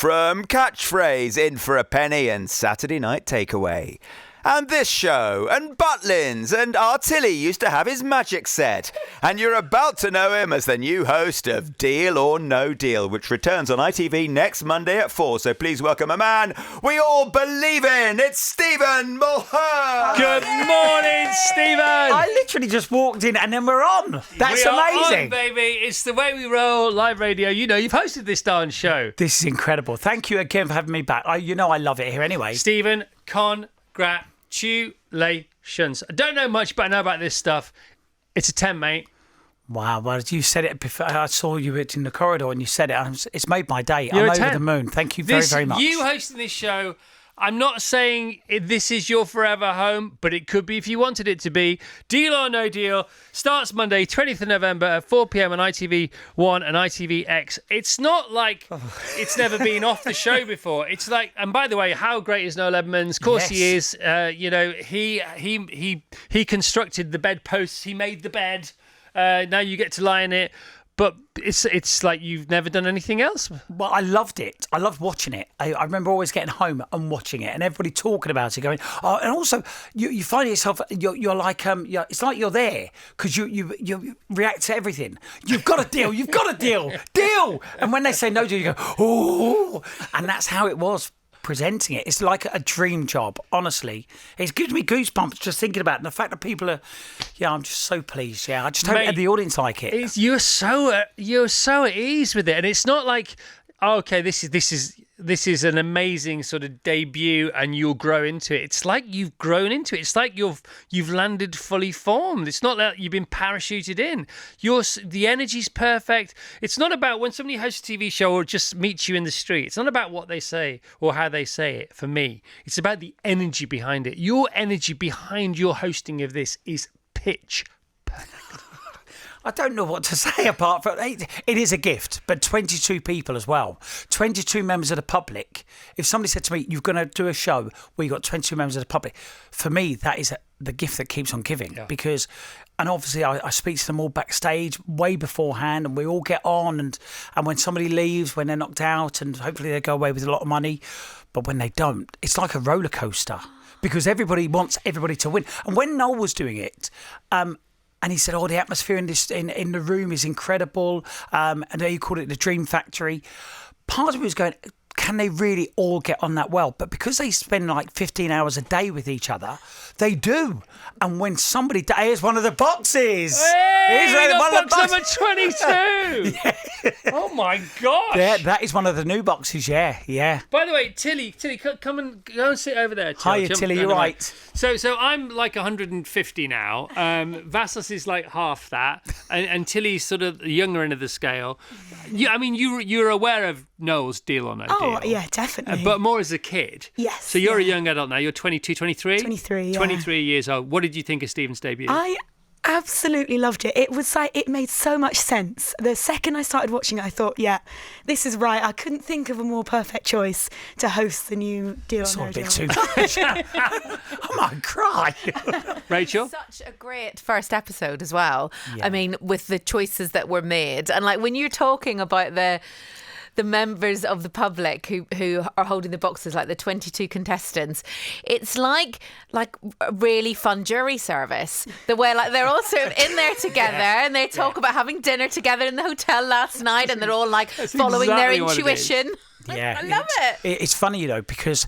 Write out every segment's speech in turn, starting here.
from Catchphrase, In for a Penny and Saturday Night Takeaway. And this show, and Butlins, and our Tilly used to have his magic set. And you're about to know him as the new host of Deal or No Deal, which returns on ITV next Monday at 4. So please welcome a man we all believe in. It's Stephen Mulhern. Good morning, Stephen. I literally just walked in and then we're on. That's amazing. On, baby. It's the way we roll, live radio. You know, you've hosted this darn show. This is incredible. Thank you again for having me back. I love it here anyway. Stephen, congratulations. I don't know much, but I know about this stuff. It's a 10, mate. Wow, well, you said it before. I saw you in the corridor and you said it. It's made my day. You're I'm a over 10. the moon. Thank you very much. You hosting this show, I'm not saying this is your forever home, but it could be if you wanted it to be. Deal or No Deal starts Monday, 20th of November at 4 p.m. on ITV1 and ITVX. It's not like it's never been off the show before. It's like, and by the way, how great is Noel Edmonds? Of course he is. He constructed the bedposts. He made the bed. Now you get to lie in it. But it's like you've never done anything else. Well, I loved it. I loved watching it. I remember always getting home and watching it, and everybody talking about it, going, "Oh!" And also, you find yourself, you're like, it's like you're there because you react to everything. You've got a deal. You've got a deal. And when they say no deal, you go, "Oh!" And that's how it was. Presenting it, it's like a dream job. Honestly, it gives me goosebumps just thinking about it. And the fact that people are, I'm just so pleased. I just hope the audience like it. You're so at ease with it, and it's not like, okay, this is an amazing sort of debut, and you'll grow into it. It's like you've grown into it. It's like you've landed fully formed. It's not like you've been parachuted in. The energy's perfect. It's not about when somebody hosts a TV show or just meets you in the street. It's not about what they say or how they say it. For me, it's about the energy behind it. Your energy behind your hosting of this is pitch perfect. I don't know what to say apart from it is a gift, but 22 people as well. 22 members of the public. If somebody said to me, you're going to do a show where you've got 22 members of the public, for me, that is the gift that keeps on giving. Yeah. Because, and obviously I speak to them all backstage way beforehand, and we all get on, and when somebody leaves, when they're knocked out, and hopefully they go away with a lot of money, but when they don't, it's like a roller coaster because everybody wants everybody to win. And when Noel was doing it, and he said, the atmosphere in the room is incredible. And he called it the Dream Factory. Part of me was going, can they really all get on that well? But because they spend like 15 hours a day with each other, they do. And when somebody... Here's one of the boxes. Here's box number 22. Yeah. Oh, my gosh. Yeah, that is one of the new boxes, yeah. By the way, Tilly, come and go and sit over there. Hiya, Tilly, you're right. So I'm like 150 now. Vassos is like half that. And Tilly's sort of the younger end of the scale. You're aware of Noel's Deal or No Deal? Oh, yeah, definitely. But more as a kid. Yes. So you're a young adult now. You're 22, 23? 23, yeah. 23 years old. What did you think of Stephen's debut? I absolutely loved it. It was like, it made so much sense. The second I started watching it, I thought, this is right. I couldn't think of a more perfect choice to host the new Deal or No Deal. It's a bit too much. I might cry. Rachel? Such a great first episode as well. Yeah. I mean, with the choices that were made. And like when you're talking about the members of the public who are holding the boxes, like the 22 contestants, it's like a really fun jury service. The way like they're all sort of in there together and they talk about having dinner together in the hotel last night, and they're all like following their intuition. Yeah, I love it. It's funny, because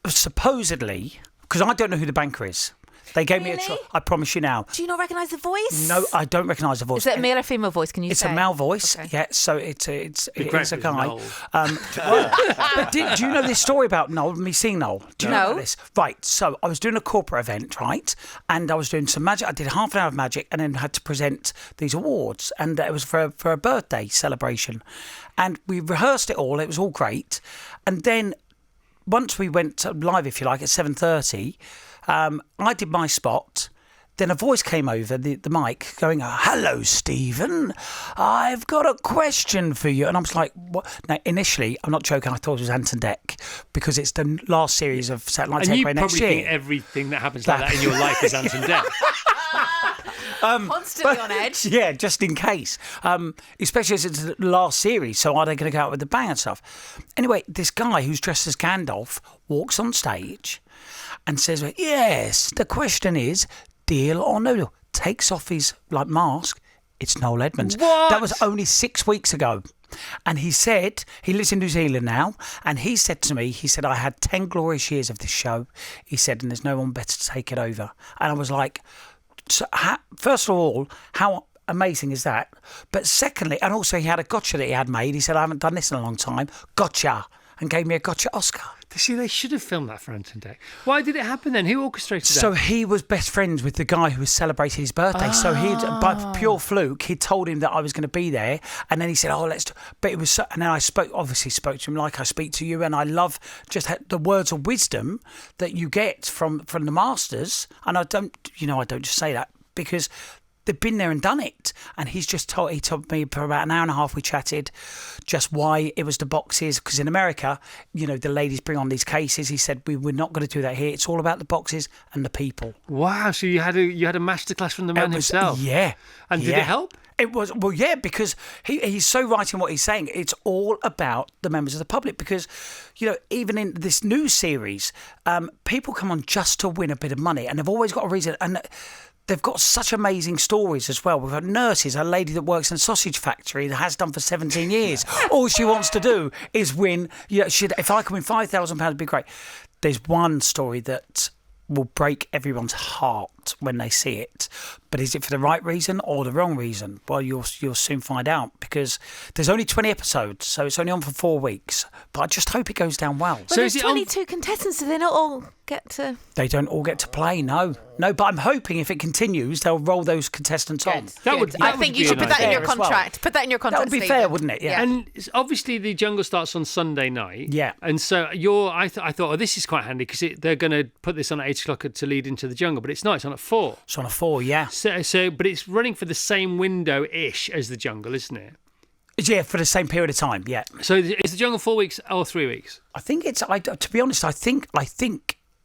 supposedly, because I don't know who the banker is. They gave me a try. I promise you now. Do you not recognise the voice? No, I don't recognise the voice. Is it a male or female voice? Can you say? It's a male voice. Okay. Yeah, so it's a guy. Noel. But do you know this story about Noel? Me seeing Noel? Do you know about this? Right. So I was doing a corporate event, right, and I was doing some magic. I did half an hour of magic, and then had to present these awards, and it was for a birthday celebration, and we rehearsed it all. It was all great, and then once we went live, if you like, at 7:30. I did my spot. Then a voice came over the mic going, "Hello, Stephen. I've got a question for you." And I was like, what? Now, initially, I'm not joking, I thought it was Anton Deck because it's the last series of Satellite Takeaway next year. And you probably think everything that happens like that in your life is Anton Deck. Constantly on edge. Yeah, just in case. Especially as it's the last series, so are they going to go out with the bang and stuff? Anyway, this guy who's dressed as Gandalf walks on stage and says, yes, the question is, deal or no deal. Takes off his mask. It's Noel Edmonds. What? That was only 6 weeks ago. And he said, he lives in New Zealand now, and he said to me, I had 10 glorious years of this show. He said, and there's no one better to take it over. And I was like, so, first of all, how amazing is that? But secondly, and also he had a gotcha that he had made. He said, I haven't done this in a long time. Gotcha. And gave me a gotcha Oscar. See, they should have filmed that for Anton Day. Why did it happen then? Who orchestrated that? So he was best friends with the guy who was celebrating his birthday. So by pure fluke, he told him that I was going to be there, and then he said, let's do. But it was so, and then I spoke to him like I speak to you, and I love just the words of wisdom that you get from the masters. And I don't just say that because they've been there and done it. And he told me for about an hour and a half, we chatted just why it was the boxes. Because in America, the ladies bring on these cases. He said, we're not going to do that here. It's all about the boxes and the people. Wow. So you had a masterclass from the man himself. Yeah. And did it help? It was, because he's so right in what he's saying. It's all about the members of the public because, even in this new series, people come on just to win a bit of money and they've always got a reason. And they've got such amazing stories as well. We've got nurses, a lady that works in a sausage factory that has done for 17 years. All she wants to do is win. If I can win £5,000, it'd be great. There's one story that will break everyone's heart when they see it. But is it for the right reason or the wrong reason? Well, you'll soon find out because there's only 20 episodes, so it's only on for 4 weeks. But I just hope it goes down well. So there's 22 contestants, so they not all get to... They don't all get to play, no. But I'm hoping if it continues, they'll roll those contestants on. I think you should put that in your contract. Put that in your contract. That would be fair, wouldn't it? Yeah. And obviously the jungle starts on Sunday night. Yeah. And so I thought, this is quite handy because they're going to put this on at 8 o'clock to lead into the jungle, but it's not. It's on at 4. It's on at 4, yeah. So, but it's running for the same window-ish as the jungle, isn't it? Yeah, for the same period of time, yeah. So is the jungle 4 weeks or 3 weeks? I think it's, to be honest, I think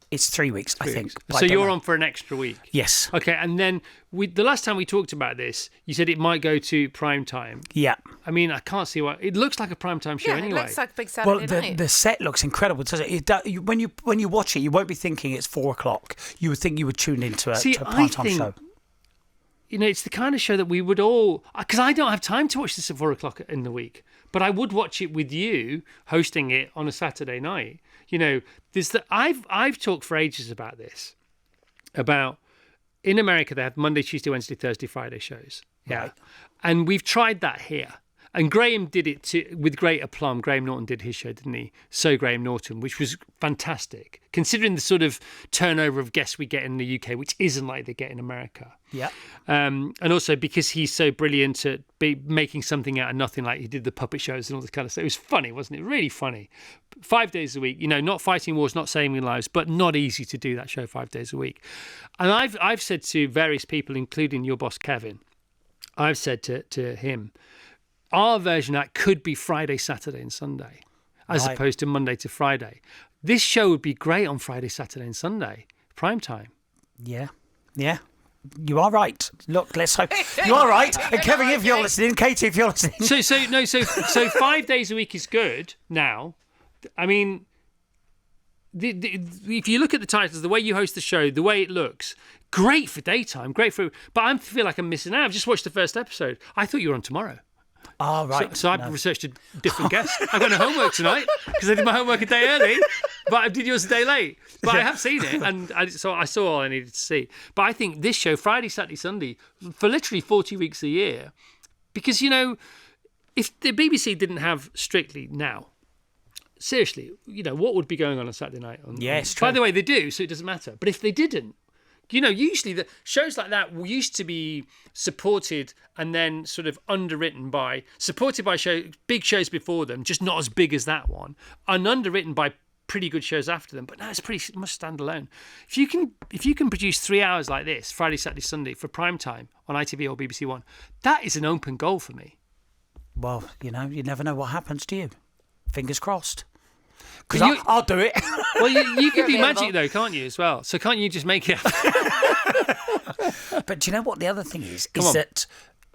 it's 3 weeks, I think. So you're on for an extra week? Yes. Okay, and then the last time we talked about this, you said it might go to prime time. Yeah. I mean, I can't see why. It looks like a prime time show anyway. It looks like a big Saturday night. The set looks incredible, doesn't it? When you watch it, you won't be thinking it's 4 o'clock. You would think you would tune into a prime time show. It's the kind of show that we would all... Because I don't have time to watch this at 4 o'clock in the week, but I would watch it with you hosting it on a Saturday night. I've talked for ages about this. About in America they have Monday, Tuesday, Wednesday, Thursday, Friday shows. Yeah, right. And we've tried that here. And Graham did it with great aplomb. Graham Norton did his show, didn't he? So Graham Norton, which was fantastic, considering the sort of turnover of guests we get in the UK, which isn't like they get in America. Yeah. And also because he's so brilliant at making something out of nothing, like he did the puppet shows and all this kind of stuff. It was funny, wasn't it? Really funny. 5 days a week, not fighting wars, not saving lives, but not easy to do that show 5 days a week. And I've said to various people, including your boss, Kevin, I've said to him, our version of that could be Friday, Saturday and Sunday, as opposed to Monday to Friday. This show would be great on Friday, Saturday and Sunday, prime time. Yeah. Yeah. You are right. Look, let's hope. You are right. And Kevin, if you're listening, Katie, if you're listening. So 5 days a week is good now. I mean, if you look at the titles, the way you host the show, the way it looks, great for daytime, great for... But I feel like I'm missing out. I've just watched the first episode. I thought you were on tomorrow. Oh, right. So I've researched a different guest. I've got no homework tonight because I did my homework a day early, but I did yours a day late. But I have seen it, and so I saw all I needed to see. But I think this show, Friday, Saturday, Sunday, for literally 40 weeks a year, because, if the BBC didn't have Strictly now, seriously, what would be going on Saturday night? Yes, By the way, they do, so it doesn't matter. But if they didn't, usually the shows like that used to be supported and then sort of supported by big shows before them, just not as big as that one, and underwritten by pretty good shows after them. But now it's pretty much standalone. If you can produce 3 hours like this, Friday, Saturday, Sunday for prime time on ITV or BBC One, that is an open goal for me. Well, you never know what happens to you. Fingers crossed. Because You- I'll do it. Well, you can do available. magic though, can't you, as well? So can't you just make it? But do you know what the other thing is? Come Is on. that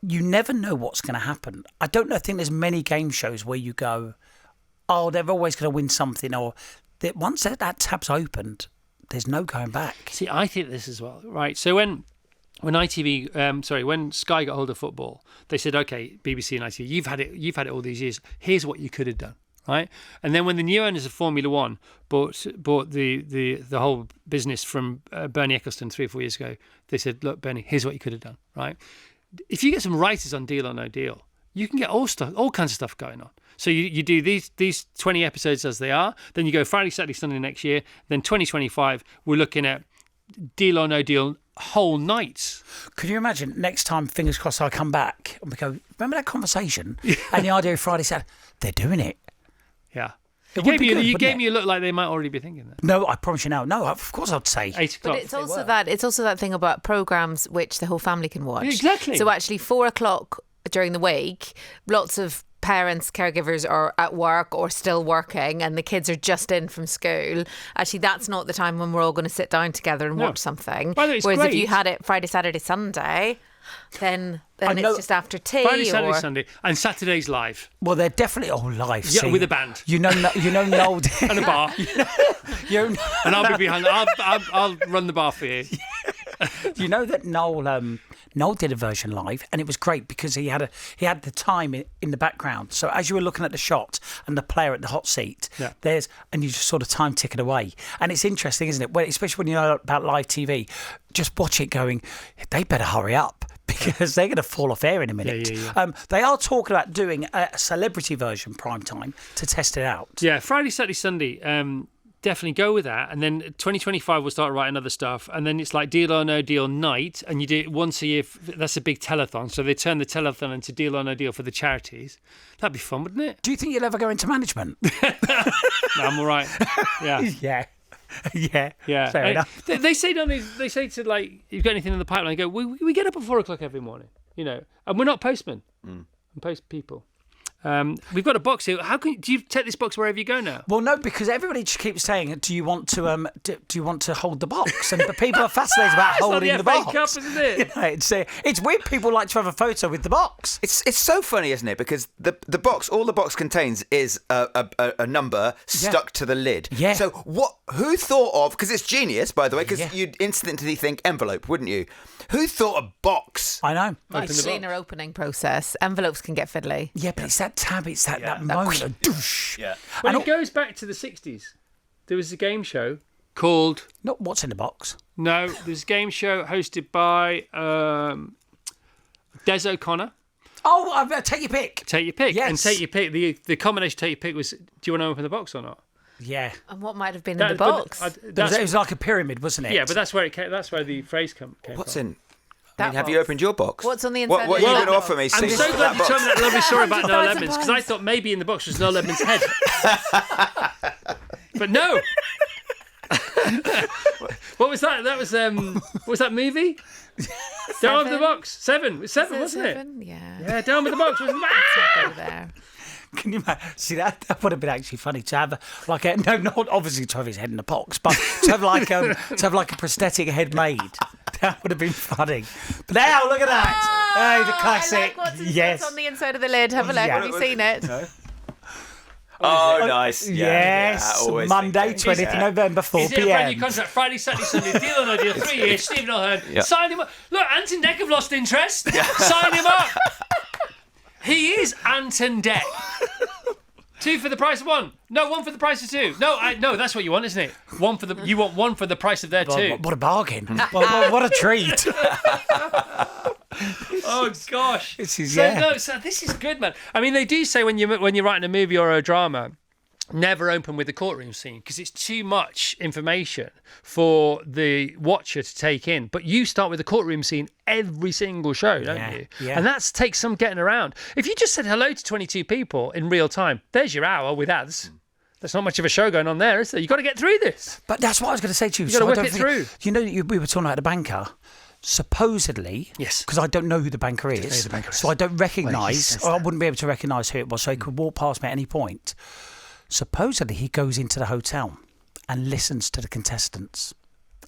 you never know what's going to happen. I don't know. I think there's many game shows where you go, oh, they're always going to win something, or that once that tab's opened, there's no going back. See, I think this as well, right? So when ITV, when Sky got hold of football, they said, okay, BBC and ITV, you've had it all these years. Here's what you could have done, right? And then when the new owners of Formula One bought the whole business from Bernie Ecclestone 3 or 4 years ago, they said, look, Bernie, here's what you could have done, right? If you get some writers on Deal or No Deal, you can get all kinds of stuff going on. So you do these 20 episodes as they are, then you go Friday, Saturday, Sunday next year, then 2025, we're looking at Deal or No Deal whole nights. Could you imagine next time, fingers crossed, I come back and we go, remember that conversation? And the idea of Friday, Saturday, they're doing it. Yeah. It You would be good, gave wouldn't me a look like they might already be thinking that. No, I promise you now. No, of course I'd say. 8 o'clock. But it's also that thing about programmes which the whole family can watch. Exactly. So actually 4 o'clock during the week, lots of parents, caregivers are at work or still working and the kids are just in from school. Actually, that's not the time when we're all going to sit down together and watch something. By the way, it's Whereas great. if you had it Friday, Saturday, Sunday, then I know- it's just after tea. Friday, Saturday, or... Sunday, and Saturday's live. Well, they're definitely all live. Yeah, see. with a band. You know Noel. And a bar. you And I'll be behind. I'll run the bar for you. You know that Noel did a version live, and it was great because he had the time in the background. So as you were looking at the shot and the player at the hot seat, Yeah. and you just sort of time ticking away. And it's interesting, isn't it? Especially when you know about live TV, just watch it going, they better hurry up. Because they're going to fall off air in a minute. Yeah. They are talking about doing a celebrity version primetime to test it out. Yeah, Friday, Saturday, Sunday. Definitely go with that. And then 2025 we'll start writing other stuff. And then it's like Deal or No Deal night. And you do it once a year. That's a big telethon. So they turn the telethon into Deal or No Deal for the charities. That'd be fun, wouldn't it? Do you think you'll ever go into management? No, I'm all right. Yeah. Yeah. Fair enough. They say, don't they? They say to like, you've got anything in the pipeline? Go. We get up at 4 o'clock every morning, and we're not postmen. I'm post people. We've got a box here. Do you take this box wherever you go now? Well, no, because everybody just keeps saying, "Do you want to do you want to hold the box?" And the people are fascinated about It's holding not the the FA box. Cup, isn't it? It's weird. People like to have a photo with the box. It's so funny, isn't it? Because the box, all the box contains is a number stuck to the lid. Yeah. So who thought of? Because it's genius, by the way. Because Yeah. you'd instantly think envelope, wouldn't you? Who thought a box? I know. Nice cleaner opening process. Envelopes can get fiddly. Yeah, but it's that tab. It's that moment. Of douche. Yeah. Well, And it goes back to the 60s. There was a game show called... Not what's in the box. No, there's a game show hosted by Des O'Connor. Oh, take your pick. Take your pick. Yes. And take your pick. The combination take your pick was, do you want to open the box or not? Yeah. And what might have been in the But, box? It was like a pyramid, wasn't it? yeah, but that's where it came. That's where the phrase came What's from. in? That Have you box. opened your box? What's on the inside What of are you that going to offer box? me? I'm Six so for glad that you told me box? that lovely story about Noel £100,000. Edmonds, because I thought maybe in the box was Noel Edmonds' head. But no. What was that? That was what was that movie? Down with the box. Seven. It was seven, wasn't it? Yeah. Yeah, down with the box. Wasn't it? Go there. Can you see that? That would have been actually funny to have not obviously to have his head in a box, but to have like a prosthetic head made. That would have been funny. But now look at that! Hey, the classic. I like yes. what's on the inside of the lid. Have a look. Yeah. Have you seen it? Oh, nice. Yes. I always Monday, think that. 20th November, 4 Is it a brand new p.m. contract? Friday, Saturday, Sunday. Deal or no deal? 3 years. Stephen Mulhern. Sign him up. Look, Anton Deck have lost interest. Sign him up. He is Anton Deck. 2 for the price of 1. No, 1 for the price of 2. No, that's what you want, isn't it? You want 1 for the price of their 2. What a bargain. what a treat. Oh gosh! This is So this is good, man. I mean, they do say when you're writing a movie or a drama, never open with the courtroom scene because it's too much information for the watcher to take in. But you start with the courtroom scene every single show, don't you? Yeah. And that takes some getting around. If you just said hello to 22 people in real time, there's your hour with ads. There's not much of a show going on there, is there? You've got to get through this. But that's what I was going to say to you. You've got to I whip don't it think- through. You know, we were talking about the banker. Supposedly, Yes. because I don't know who the banker is, so I don't recognise, or I wouldn't be able to recognise who it was, so he could walk past me at any point. Supposedly, he goes into the hotel and listens to the contestants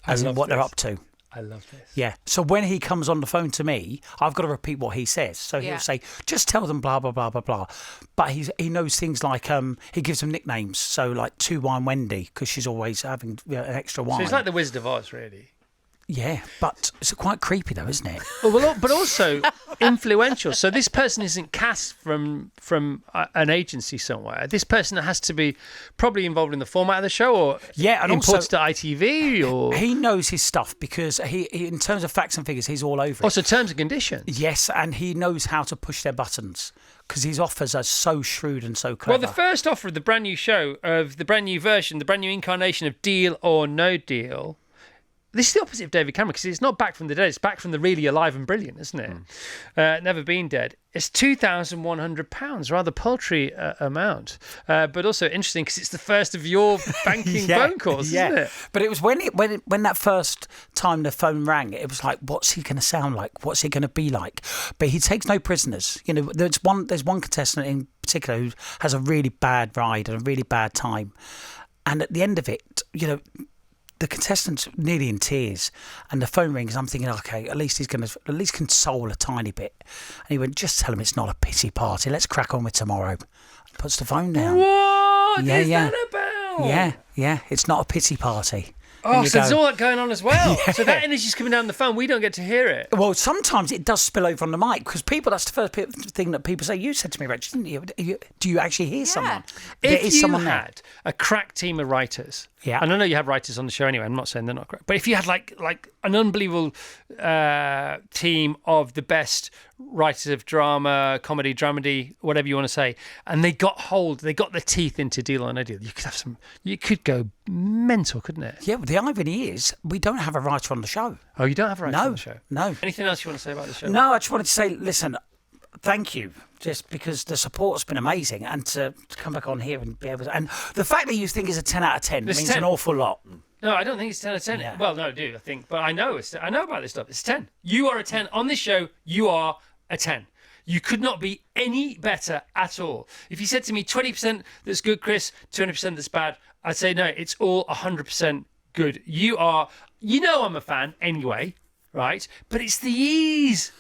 as in love what they're this. up to. I love this. Yeah. So when he comes on the phone to me, I've got to repeat what he says. So Yeah. he'll say, just tell them blah, blah, blah, blah, blah. But he knows things like, he gives them nicknames. So like 2 Wine Wendy, because she's always having an extra wine. So it's like the Wizard of Oz, really. Yeah. But it's quite creepy though, isn't it? Well, but also influential. So this person isn't cast from an agency somewhere. This person has to be probably involved in the format of the show, or Yeah, and imported also- to ITV, or He knows his stuff because he, in terms of facts and figures, he's all over it. also terms and conditions. Yes, and he knows how to push their buttons because his offers are so shrewd and so Well, clever. the first offer of the brand new show, of the brand new version, the brand new incarnation of Deal or No Deal. This is the opposite of David Cameron because it's not back from the dead. It's back from the really alive and brilliant, isn't it? Never been dead. It's £2,100, rather paltry amount, but also interesting because it's the first of your banking phone calls, isn't it? But it was when that first time the phone rang, it was like, what's he going to sound like? What's he going to be like? But he takes no prisoners. You know, there's one contestant in particular who has a really bad ride and a really bad time, and at the end of it, you know, the contestant's nearly in tears, and the phone rings. I'm thinking, okay, at least he's going to at least console a tiny bit. And he went, just tell him it's not a pity party. Let's crack on with tomorrow. Puts the phone down. What Yeah, is yeah. that about? Yeah, it's not a pity party. Oh, And you so there's go- all that going on as well. So that energy's coming down the phone. We don't get to hear it. Well, sometimes it does spill over on the mic because that's the first thing that people say. You said to me, Rach, didn't you? Do you actually hear someone? There If is you someone there. had a crack team of writers, Yeah. and I know you have writers on the show anyway, I'm not saying they're not great, but if you had like an unbelievable team of the best writers of drama, comedy, dramedy, whatever you want to say, and they got the teeth into Deal or No Deal, you could go mental, couldn't it? Yeah, but the irony is we don't have a writer on the show. Oh, you don't have a writer No, on the show? no. Anything else you want to say about the show? No, I just wanted to say, listen, thank you, just because the support's been amazing, and to come back on here and be able to, and the fact that you think it's a 10 out of 10 It's means 10. an awful lot. No, I don't think it's 10 out of 10. Yeah. Well, no, I do, I think. But I know about this stuff. It's 10. You are a 10. On this show, you are a 10. You could not be any better at all. If you said to me 20% that's good, Chris, 200% that's bad, I'd say no, it's all 100% good. You are, I'm a fan anyway, right? But it's the ease.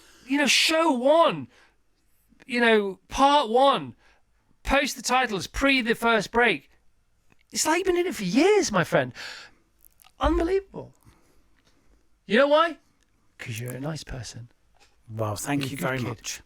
Show one, part one, post the titles, pre the first break. It's like you've been in it for years, my friend. Unbelievable. You know why? Because you're a nice person. Well, thank you very kid. much.